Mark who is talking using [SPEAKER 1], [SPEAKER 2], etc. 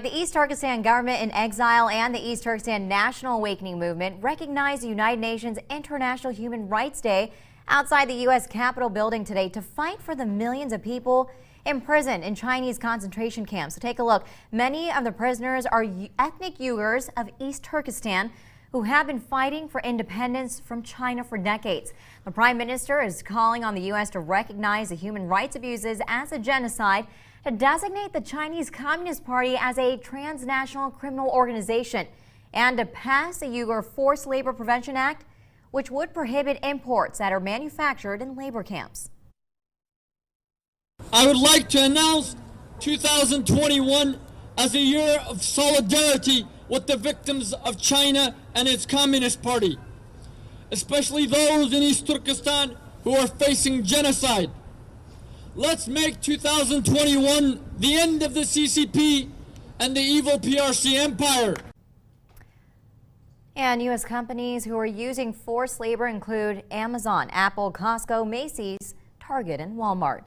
[SPEAKER 1] The East Turkistan Government in Exile and the East Turkistan National Awakening Movement recognized the United Nations International Human Rights Day outside the U.S. Capitol building today to fight for the millions of people imprisoned in Chinese concentration camps. So take a look. Many of the prisoners are ethnic Uyghurs of East Turkestan who have been fighting for independence from China for decades. The Prime Minister is calling on the U.S. to recognize the human rights abuses as a genocide, to designate the Chinese Communist Party as a transnational criminal organization, and to pass the Uyghur Forced Labor Prevention Act, which would prohibit imports that are manufactured in labor camps.
[SPEAKER 2] I would like to announce 2021 as a year of solidarity with the victims of China and its Communist Party, especially those in East Turkestan who are facing genocide. Let's make 2021 the end of the CCP and the evil PRC empire.
[SPEAKER 1] And U.S. companies who are using forced labor include Amazon, Apple, Costco, Macy's, Target, and Walmart.